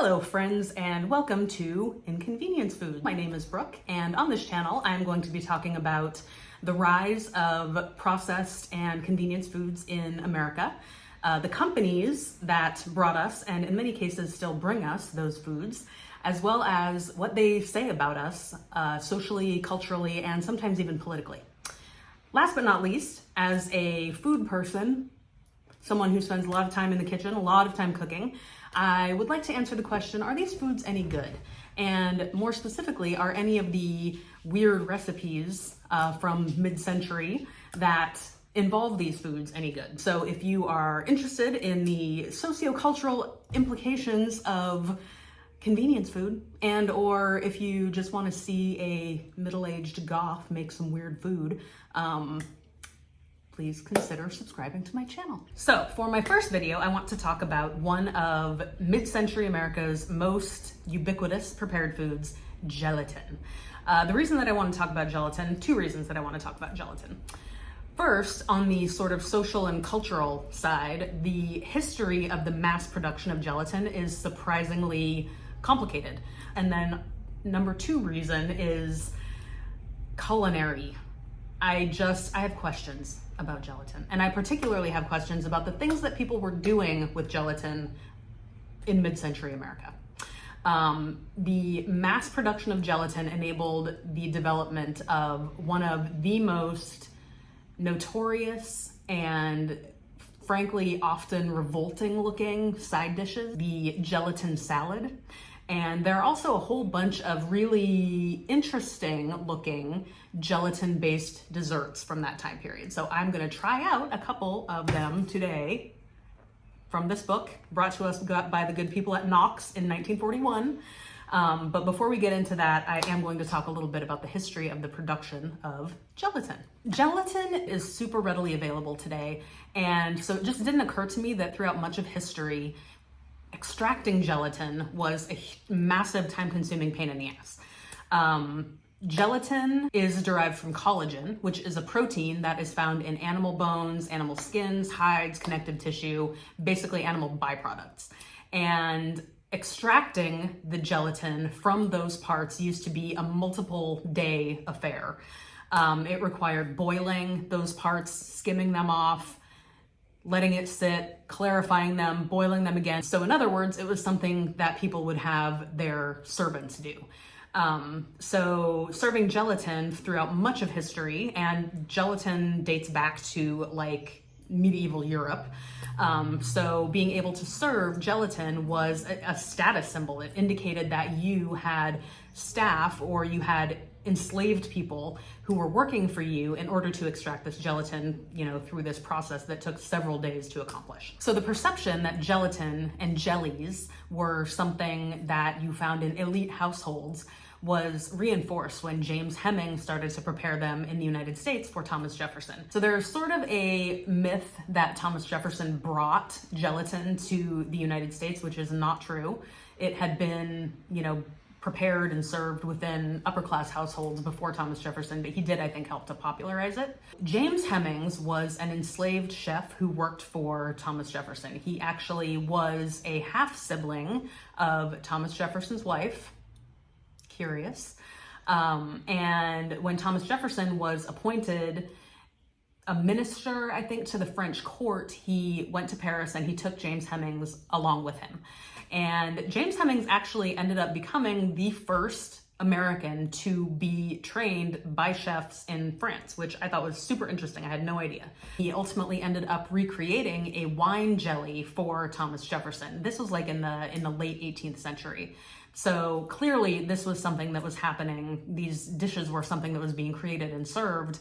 Hello friends, and welcome to Inconvenience Food. My name is Brooke, and on this channel I'm going to be talking about the rise of processed and convenience foods in America, the companies that brought us and in many cases still bring us those foods, as well as what they say about us socially, culturally, and sometimes even politically. Last but not least, as a food person, someone who spends a lot of time in the kitchen, a lot of time cooking, I would like to answer the question, are these foods any good? And more specifically, are any of the weird recipes from mid-century that involve these foods any good? So if you are interested in the sociocultural implications of convenience food, and or if you just want to see a middle-aged goth make some weird food, please consider subscribing to my channel. So for my first video, I want to talk about one of mid-century America's most ubiquitous prepared foods, gelatin. The reason that I want to talk about gelatin, two reasons that I want to talk about gelatin. First, on the sort of social and cultural side, the history of the mass production of gelatin is surprisingly complicated. And then number two reason is culinary. I have questions about gelatin, and I particularly have questions about the things that people were doing with gelatin in mid-century America. The mass production of gelatin enabled the development of one of the most notorious and frankly often revolting looking side dishes, the gelatin salad. And there are also a whole bunch of really interesting looking gelatin-based desserts from that time period. So I'm gonna try out a couple of them today from this book, brought to us by the good people at Knox in 1941. But before we get into that, I am going to talk a little bit about the history of the production of gelatin. Gelatin is super readily available today. And so it just didn't occur to me that throughout much of history, extracting gelatin was a massive time-consuming pain in the ass. Gelatin is derived from collagen, which is a protein that is found in animal bones, animal skins, hides, connective tissue, basically animal byproducts. And extracting the gelatin from those parts used to be a multiple day affair. It required boiling those parts, skimming them off, letting it sit, clarifying them, boiling them again. So in other words, it was something that people would have their servants do. So serving gelatin throughout much of history, and gelatin dates back to like medieval Europe. So being able to serve gelatin was a status symbol. It indicated that you had staff or you had enslaved people who were working for you in order to extract this gelatin, through this process that took several days to accomplish. So the perception that gelatin and jellies were something that you found in elite households was reinforced when James Hemming started to prepare them in the United States for Thomas Jefferson. So there's sort of a myth that Thomas Jefferson brought gelatin to the United States, which is not true. It had been, prepared and served within upper class households before Thomas Jefferson, but he did, I think, help to popularize it. James Hemmings was an enslaved chef who worked for Thomas Jefferson. He actually was a half sibling of Thomas Jefferson's wife. Curious. And when Thomas Jefferson was appointed a minister, I think, to the French court, he went to Paris and he took James Hemmings along with him. And James Hemmings actually ended up becoming the first American to be trained by chefs in France, which I thought was super interesting. I had no idea. He ultimately ended up recreating a wine jelly for Thomas Jefferson. This was like in the late 18th century. So clearly this was something that was happening. These dishes were something that was being created and served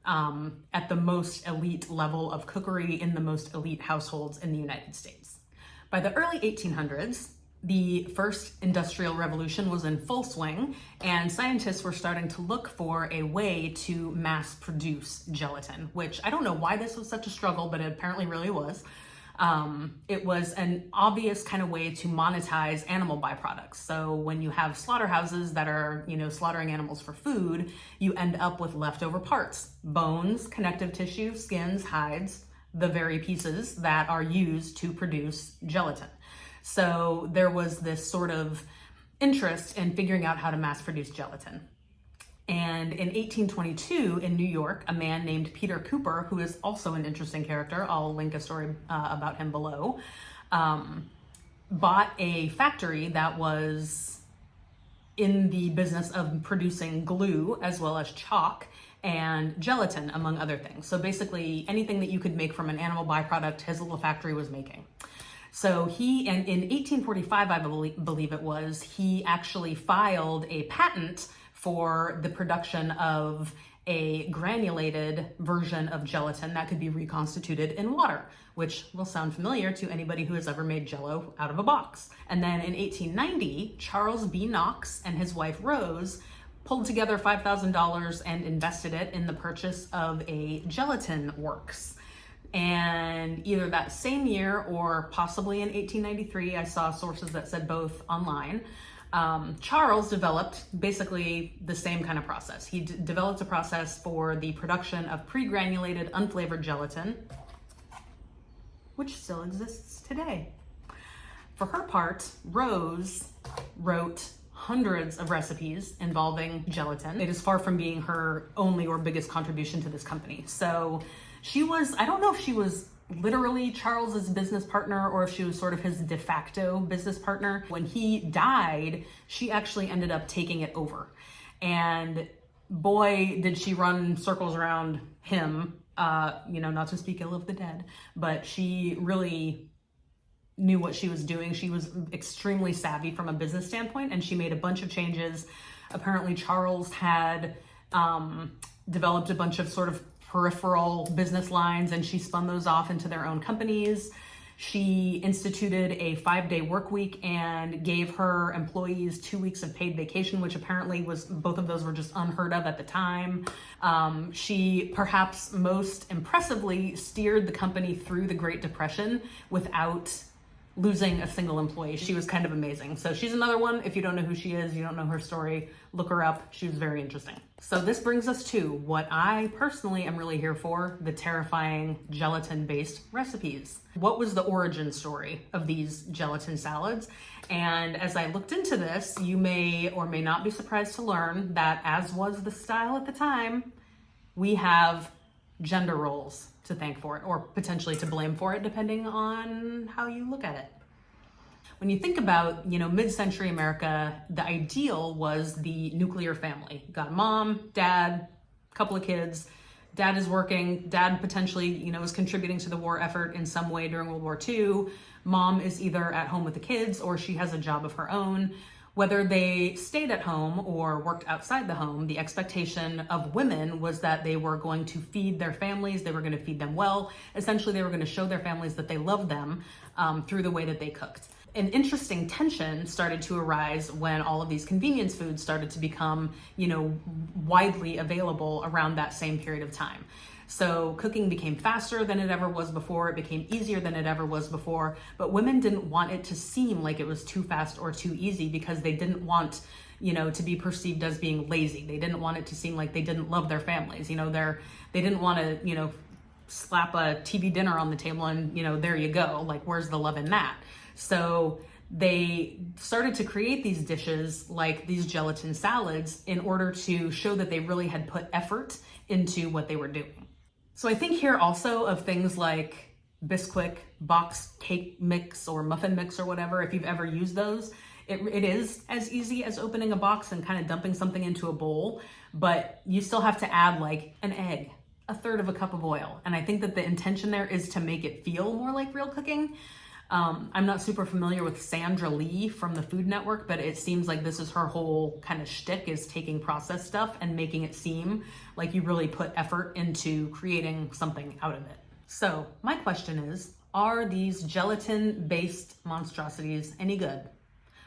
at the most elite level of cookery in the most elite households in the United States. By the early 1800s, the first industrial revolution was in full swing, and scientists were starting to look for a way to mass produce gelatin, which I don't know why this was such a struggle, but it apparently really was. It was an obvious kind of way to monetize animal byproducts. So when you have slaughterhouses that are, slaughtering animals for food, you end up with leftover parts, bones, connective tissue, skins, hides, the very pieces that are used to produce gelatin. So there was this sort of interest in figuring out how to mass produce gelatin. And in 1822 in New York, a man named Peter Cooper, who is also an interesting character, I'll link a story about him below, bought a factory that was in the business of producing glue as well as chalk and gelatin, among other things. So basically anything that you could make from an animal byproduct, his little factory was making. So he, and in 1845, I believe it was, he actually filed a patent for the production of a granulated version of gelatin that could be reconstituted in water, which will sound familiar to anybody who has ever made Jell-O out of a box. And then in 1890, Charles B. Knox and his wife Rose pulled together $5,000 and invested it in the purchase of a gelatin works. And either that same year or possibly in 1893, I saw sources that said both online, Charles developed basically the same kind of process. He developed a process for the production of pre-granulated unflavored gelatin, which still exists today. For her part, Rose wrote hundreds of recipes involving gelatin. It is far from being her only or biggest contribution to this company. So she was, I don't know if she was literally Charles's business partner or if she was sort of his de facto business partner. When he died, she actually ended up taking it over. And boy, did she run circles around him, not to speak ill of the dead, but she really knew what she was doing. She was extremely savvy from a business standpoint, and she made a bunch of changes. Apparently Charles had developed a bunch of sort of peripheral business lines, and she spun those off into their own companies. She instituted a 5-day work week and gave her employees 2 weeks of paid vacation, which apparently both of those were just unheard of at the time. She perhaps most impressively steered the company through the Great Depression without losing a single employee. She was kind of amazing. So she's another one. If you don't know who she is, you don't know her story, look her up. She was very interesting. So this brings us to what I personally am really here for, the terrifying gelatin-based recipes. What was the origin story of these gelatin salads? And as I looked into this, you may or may not be surprised to learn that, as was the style at the time, we have gender roles to thank for it, or potentially to blame for it, depending on how you look at it. When you think about, mid-century America, the ideal was the nuclear family. You got a mom, dad, couple of kids. Dad is working. Dad potentially, is contributing to the war effort in some way during World War II. Mom is either at home with the kids or she has a job of her own. Whether they stayed at home or worked outside the home, the expectation of women was that they were going to feed their families, they were going to feed them well. Essentially, they were going to show their families that they loved them through the way that they cooked. An interesting tension started to arise when all of these convenience foods started to become, widely available around that same period of time. So cooking became faster than it ever was before. It became easier than it ever was before. But women didn't want it to seem like it was too fast or too easy because they didn't want, to be perceived as being lazy. They didn't want it to seem like they didn't love their families. They didn't want to, slap a TV dinner on the table and, there you go. Like, where's the love in that? So they started to create these dishes like these gelatin salads in order to show that they really had put effort into what they were doing. So I think here also of things like Bisquick, box cake mix or muffin mix or whatever, if you've ever used those, it is as easy as opening a box and kind of dumping something into a bowl, but you still have to add like an egg, a third of a cup of oil. And I think that the intention there is to make it feel more like real cooking. I'm not super familiar with Sandra Lee from the Food Network, but it seems like this is her whole kind of shtick, is taking processed stuff and making it seem like you really put effort into creating something out of it. So my question is, are these gelatin-based monstrosities any good?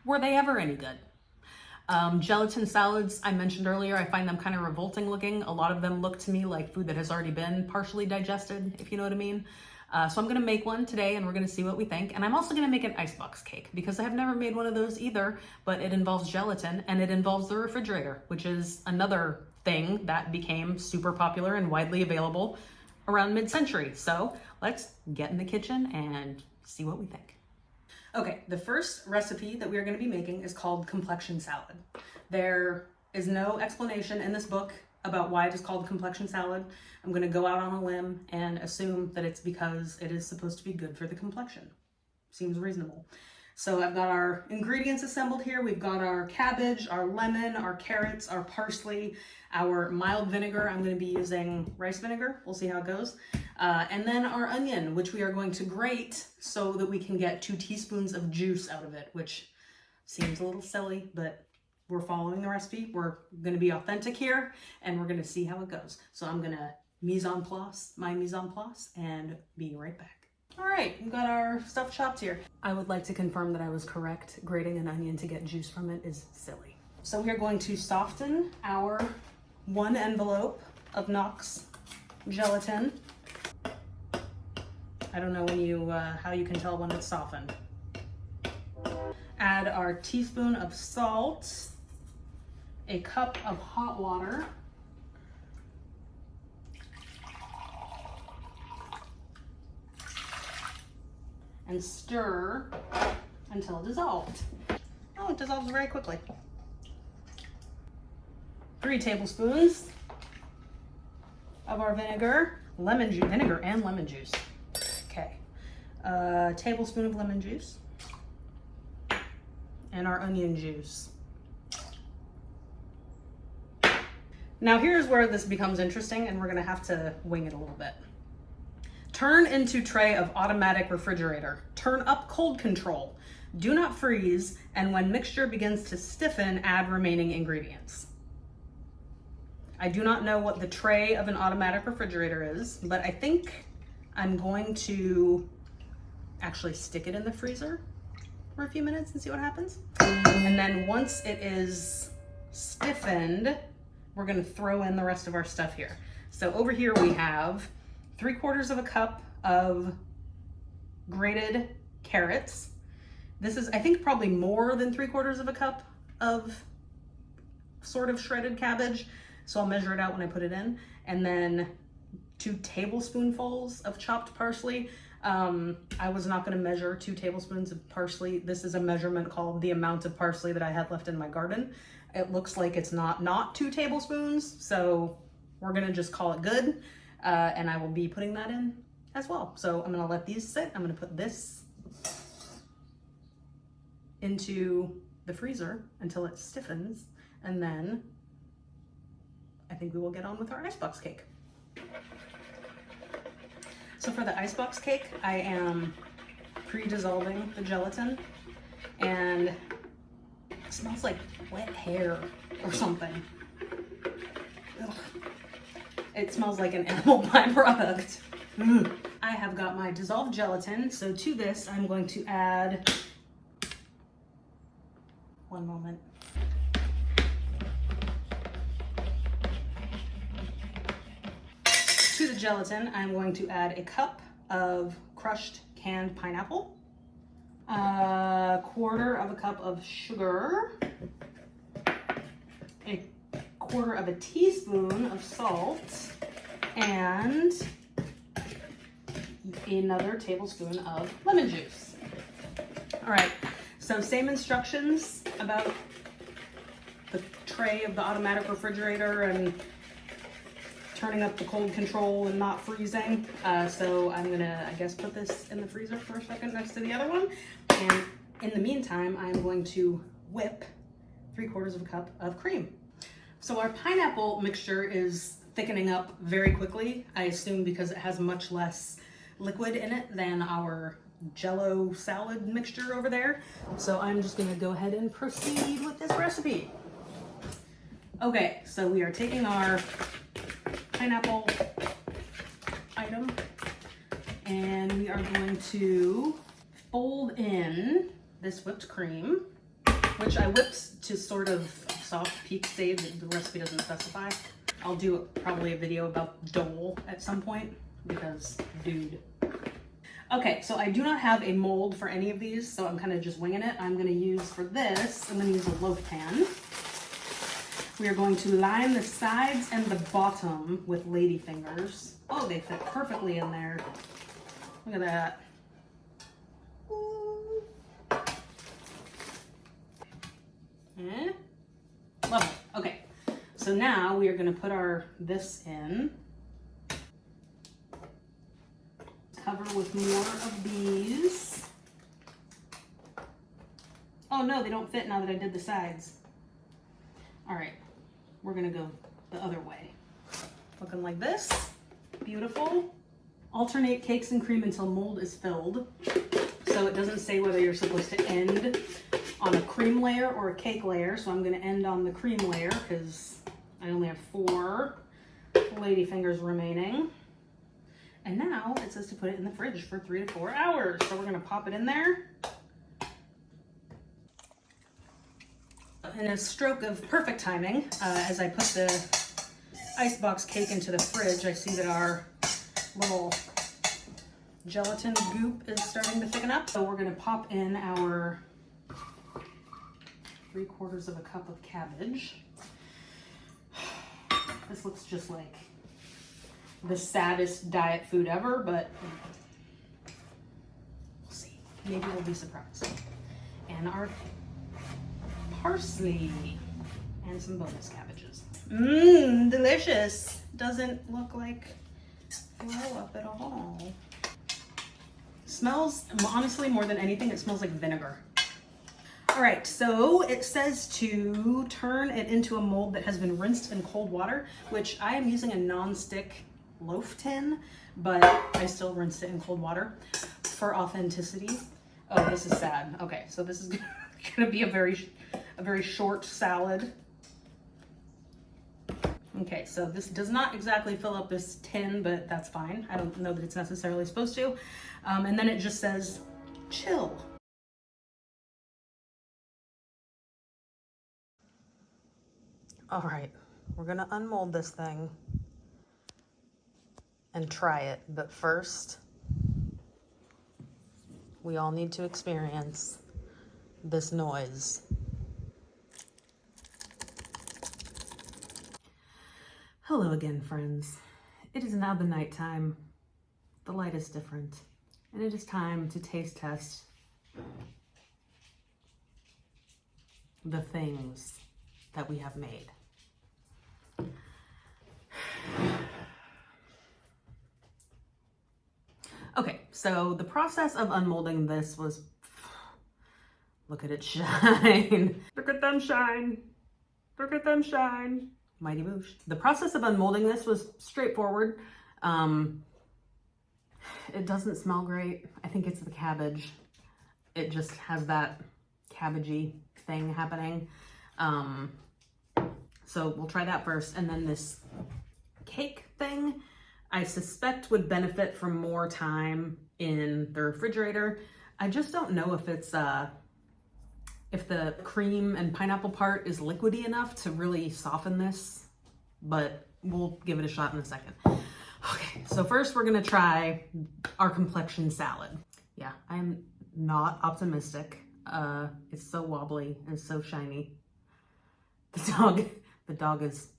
Were they ever any good? Gelatin salads, I mentioned earlier, I find them kind of revolting looking. A lot of them look to me like food that has already been partially digested, if you know what I mean. So I'm gonna make one today and we're gonna see what we think. And I'm also gonna make an icebox cake because I have never made one of those either, but it involves gelatin and it involves the refrigerator, which is another thing that became super popular and widely available around mid-century. So let's get in the kitchen and see what we think. Okay, the first recipe that we are going to be making is called complexion salad. There is no explanation in this book about why it is called complexion salad. I'm going to go out on a limb and assume that it's because it is supposed to be good for the complexion. Seems reasonable. So I've got our ingredients assembled here. We've got our cabbage, our lemon, our carrots, our parsley, our mild vinegar. I'm going to be using rice vinegar. We'll see how it goes. And then our onion, which we are going to grate so that we can get 2 teaspoons of juice out of it, which seems a little silly, but we're following the recipe. We're going to be authentic here, and we're going to see how it goes. So I'm going to mise en place and be right back. All right, we've got our stuff chopped here. I would like to confirm that I was correct. Grating an onion to get juice from it is silly. So we are going to soften our 1 envelope of Knox gelatin. I don't know when you how you can tell when it's softened. Add our teaspoon of salt, a cup of hot water, and stir until dissolved. Oh, it dissolves very quickly. 3 tablespoons of our vinegar, vinegar and lemon juice. Okay, a tablespoon of lemon juice, and our onion juice. Now here's where this becomes interesting, and we're gonna have to wing it a little bit. Turn into tray of automatic refrigerator. Turn up cold control. Do not freeze, and when mixture begins to stiffen, add remaining ingredients. I do not know what the tray of an automatic refrigerator is, but I think I'm going to actually stick it in the freezer for a few minutes and see what happens. And then once it is stiffened, we're gonna throw in the rest of our stuff here. So over here we have 3/4 of a cup of grated carrots. This is, I think, probably more than 3/4 of a cup of sort of shredded cabbage. So I'll measure it out when I put it in. And then 2 tablespoonfuls of chopped parsley. I was not going to measure 2 tablespoons of parsley. This is a measurement called the amount of parsley that I had left in my garden. It looks like it's not 2 tablespoons. So we're going to just call it good. And I will be putting that in as well. So I'm gonna let these sit. I'm gonna put this into the freezer until it stiffens. And then I think we will get on with our icebox cake. So for the icebox cake, I am pre-dissolving the gelatin, and it smells like wet hair or something. Ugh. It smells like an animal byproduct. I have got my dissolved gelatin, so to this I'm going to add, one moment. To the gelatin, I'm going to add a cup of crushed canned pineapple, 1/4 of a cup of sugar, a 1/4 of a teaspoon of salt, and another tablespoon of lemon juice. All right, so same instructions about the tray of the automatic refrigerator and turning up the cold control and not freezing. So I'm gonna, I guess, put this in the freezer for a second next to the other one. And in the meantime, I'm going to whip 3/4 of a cup of cream. So our pineapple mixture is thickening up very quickly, I assume because it has much less liquid in it than our Jello salad mixture over there. So I'm just gonna go ahead and proceed with this recipe. Okay, so we are taking our pineapple item and we are going to fold in this whipped cream, which I whipped to sort of soft peak stage. The recipe doesn't specify. I'll do probably a video about dole at some point because dude. Okay, so I do not have a mold for any of these, so I'm kind of just winging it. I'm going to use for this, I'm going to use a loaf pan. We are going to line the sides and the bottom with lady fingers. Oh, they fit perfectly in there. Look at that. Love it. Okay, so now we are going to put this in. Cover with more of these. Oh no, they don't fit now that I did the sides. All right, we're gonna go the other way. Looking like this. Beautiful. Alternate cakes and cream until mold is filled. So it doesn't say whether you're supposed to end on a cream layer or a cake layer. So I'm gonna end on the cream layer because I only have 4 ladyfingers remaining. And now it says to put it in the fridge for 3 to 4 hours. So we're gonna pop it in there. In a stroke of perfect timing, as I put the Icebox cake into the fridge, I see that our little gelatin goop is starting to thicken up. So we're gonna pop in our 3/4 of a cup of cabbage. This looks just like the saddest diet food ever, but we'll see. Maybe we'll be surprised. And our parsley and some bonus cabbages. Mmm, delicious. Doesn't look like blow up at all. Smells, honestly, more than anything, it smells like vinegar. All right, so it says to turn it into a mold that has been rinsed in cold water, which I am using a non-stick loaf tin, but I still rinsed it in cold water for authenticity. Oh, this is sad. Okay, so this is gonna be a very short salad. Okay, so this does not exactly fill up this tin, but that's fine. I don't know that it's necessarily supposed to. And then it just says, chill. All right, we're gonna unmold this thing and try it. But first, we all need to experience this noise. Hello again, friends. It is now the nighttime. The light is different, and it is time to taste test the things that we have made. Okay, so the process of unmolding this was, look at it shine. Look at them shine. Look at them shine. Mighty boosh. The process of unmolding this was straightforward. It doesn't smell great. I think it's the cabbage. It just has that cabbagey thing happening. So we'll try that first. And then this cake thing, I suspect would benefit from more time in the refrigerator. I just don't know if it's if the cream and pineapple part is liquidy enough to really soften this, but we'll give it a shot in a second. Okay, so first we're gonna try our complexion salad. Yeah, I'm not optimistic. It's so wobbly and so shiny. The dog is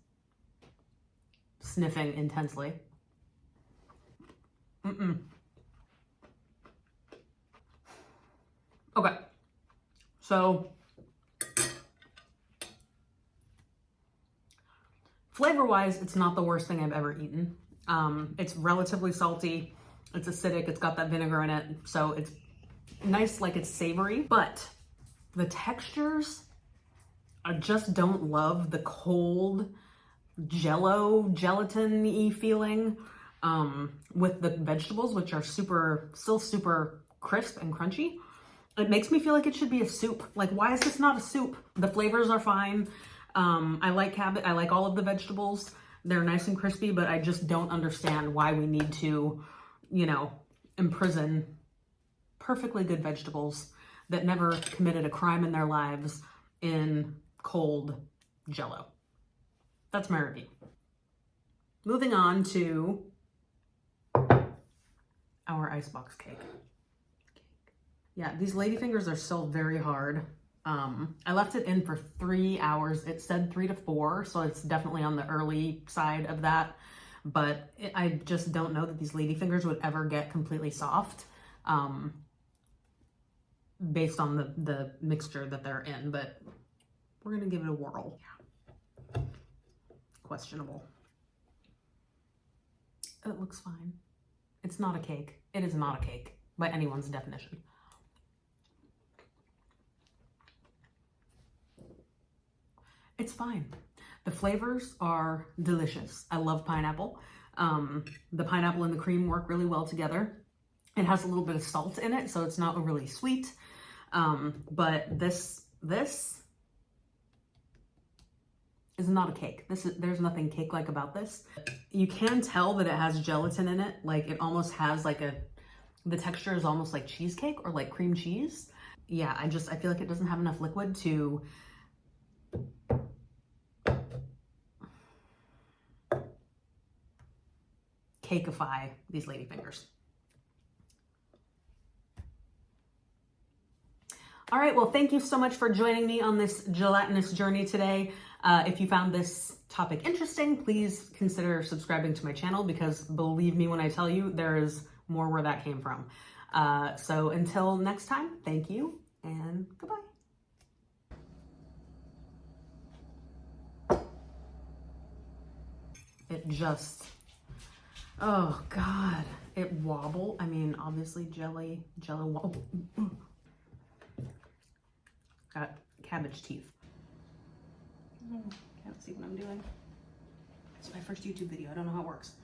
sniffing intensely. Okay, so flavor-wise, it's not the worst thing I've ever eaten. It's relatively salty, it's acidic, it's got that vinegar in it, so it's nice, like it's savory, but the textures, I just don't love the cold gelatin-y feeling with the vegetables, which are still super crisp and crunchy. It makes me feel like it should be a soup. Like, why is this not a soup? The flavors are fine. I like cabbage. I like all of the vegetables. They're nice and crispy, but I just don't understand why we need to, imprison perfectly good vegetables that never committed a crime in their lives in cold Jell-O. That's my review. Moving on to our Icebox cake. Yeah, these ladyfingers are still very hard. I left it in for 3 hours. It said 3 to 4, so it's definitely on the early side of that. But I just don't know that these ladyfingers would ever get completely soft based on the mixture that they're in. But We're gonna give it a whirl. Yeah. Questionable. It looks fine. It's not a cake. It is not a cake by anyone's definition. It's fine. The flavors are delicious. I love pineapple. The pineapple and the cream work really well together. It has a little bit of salt in it, so it's not overly sweet. But this is not a cake. There's nothing cake-like about this. You can tell that it has gelatin in it. Like it almost has like the texture is almost like cheesecake or like cream cheese. Yeah, I feel like it doesn't have enough liquid to cakeify these ladyfingers. All right, well, thank you so much for joining me on this gelatinous journey today. If you found this topic interesting, please consider subscribing to my channel because believe me when I tell you, there is more where that came from. So until next time, thank you and goodbye. It just, oh God, it wobbled. I mean, obviously jello wobble. Got cabbage teeth. Can't see what I'm doing. It's my first YouTube video. I don't know how it works.